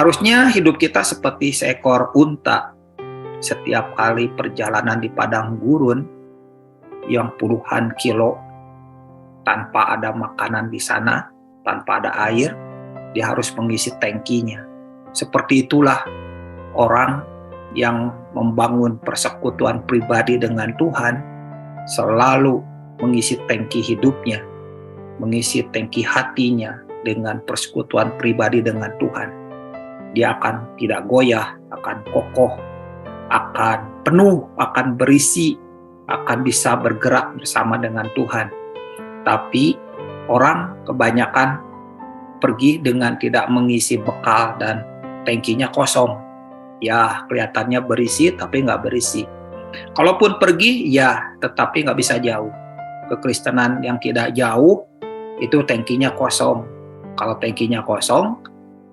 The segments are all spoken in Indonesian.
Harusnya hidup kita seperti seekor unta. Setiap kali perjalanan di padang gurun yang puluhan kilo tanpa ada makanan di sana, tanpa ada air, dia harus mengisi tangkinya. Seperti itulah orang yang membangun persekutuan pribadi dengan Tuhan selalu mengisi tangki hidupnya, mengisi tangki hatinya dengan persekutuan pribadi dengan Tuhan. Dia akan tidak goyah, akan kokoh, akan penuh, akan berisi, akan bisa bergerak bersama dengan Tuhan. Tapi orang kebanyakan pergi dengan tidak mengisi bekal dan tangkinya kosong. Ya, kelihatannya berisi tapi nggak berisi. Kalaupun pergi, ya tetapi nggak bisa jauh. Kekristenan yang tidak jauh, itu tangkinya kosong. Kalau tangkinya kosong,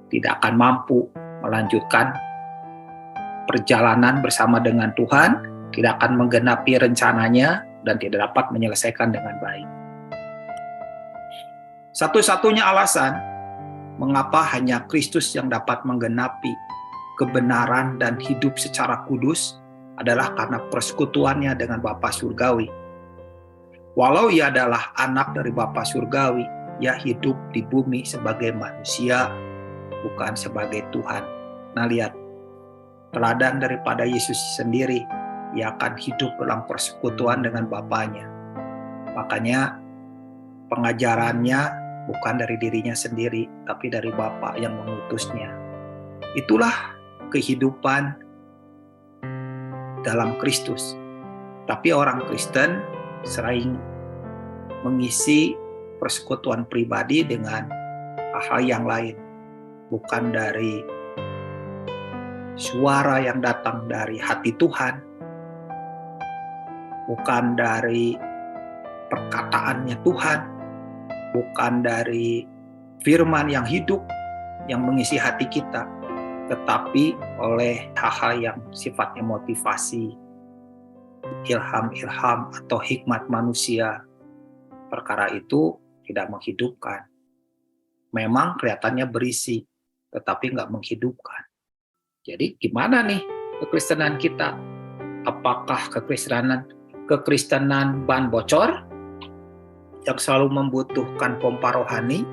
tidak akan mampu melanjutkan perjalanan bersama dengan Tuhan, tidak akan menggenapi rencananya, dan tidak dapat menyelesaikan dengan baik. Satu-satunya alasan mengapa hanya Kristus yang dapat menggenapi kebenaran dan hidup secara kudus adalah karena persekutuannya dengan Bapa Surgawi. Walau ia adalah anak dari Bapa Surgawi, ia hidup di bumi sebagai manusia, bukan sebagai Tuhan. Nah, lihat, teladan daripada Yesus sendiri, ia akan hidup dalam persekutuan dengan Bapanya. Makanya pengajarannya bukan dari dirinya sendiri, tapi dari Bapa yang mengutusnya. Itulah kehidupan dalam Kristus. Tapi orang Kristen sering mengisi persekutuan pribadi dengan hal-hal yang lain, bukan dari suara yang datang dari hati Tuhan, bukan dari perkataannya Tuhan, bukan dari firman yang hidup yang mengisi hati kita, tetapi oleh hal-hal yang sifatnya motivasi, ilham-ilham atau hikmat manusia. Perkara itu tidak menghidupkan. Memang kelihatannya berisi, tetapi nggak menghidupkan. Jadi gimana nih kekristenan kita? Apakah kekristenan ban bocor yang selalu membutuhkan pompa rohani,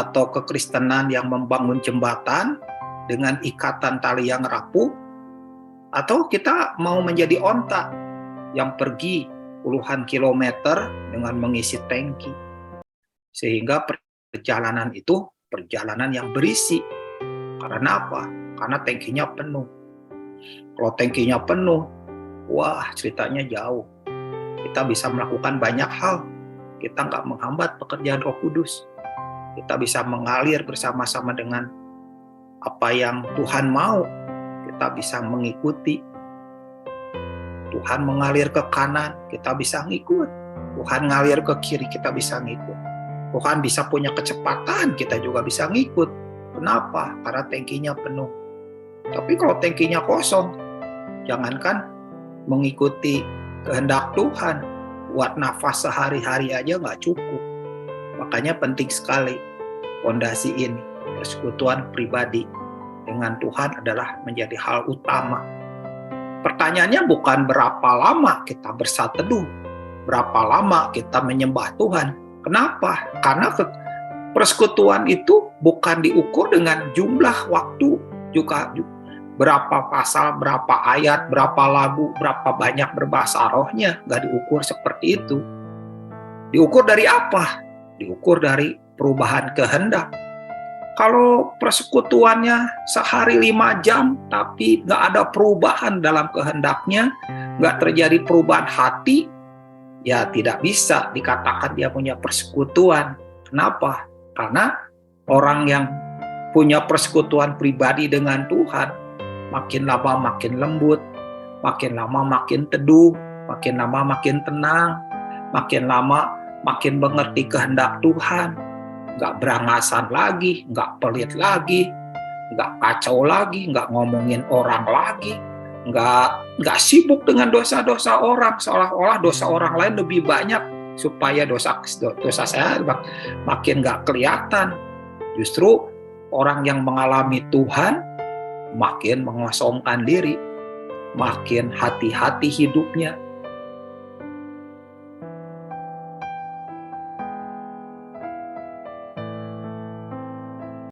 atau kekristenan yang membangun jembatan dengan ikatan tali yang rapuh, atau kita mau menjadi onta yang pergi puluhan kilometer dengan mengisi tangki, sehingga perjalanan itu perjalanan yang berisi. Karena apa? Karena tangkinya penuh. Kalau tangkinya penuh, wah ceritanya jauh. Kita bisa melakukan banyak hal. Kita nggak menghambat pekerjaan Roh Kudus. Kita bisa mengalir bersama-sama dengan apa yang Tuhan mau. Kita bisa mengikuti. Tuhan mengalir ke kanan, kita bisa ngikut. Tuhan ngalir ke kiri, kita bisa ngikut. Tuhan bisa punya kecepatan, kita juga bisa ngikut. Kenapa? Karena tangkinya penuh. Tapi kalau tangkinya kosong, jangankan mengikuti kehendak Tuhan, buat nafas sehari-hari aja nggak cukup. Makanya penting sekali fondasi ini, persekutuan pribadi dengan Tuhan adalah menjadi hal utama. Pertanyaannya bukan berapa lama kita bersatu teduh, berapa lama kita menyembah Tuhan. Kenapa? Karena persekutuan itu bukan diukur dengan jumlah waktu, juga berapa pasal, berapa ayat, berapa lagu, berapa banyak berbahasa rohnya. Nggak diukur seperti itu. Diukur dari apa? Diukur dari perubahan kehendak. Kalau persekutuannya sehari 5 jam, tapi nggak ada perubahan dalam kehendaknya, nggak terjadi perubahan hati, ya tidak bisa dikatakan dia punya persekutuan. Kenapa? Karena orang yang punya persekutuan pribadi dengan Tuhan, makin lama makin lembut, makin lama makin teduh, makin lama makin tenang, makin lama makin mengerti kehendak Tuhan. Nggak berangasan lagi, nggak pelit lagi, nggak kacau lagi, nggak ngomongin orang lagi, nggak sibuk dengan dosa-dosa orang, seolah-olah dosa orang lain lebih banyak supaya dosa saya makin nggak kelihatan. Justru Orang yang mengalami Tuhan makin mengosongkan diri, makin hati-hati hidupnya,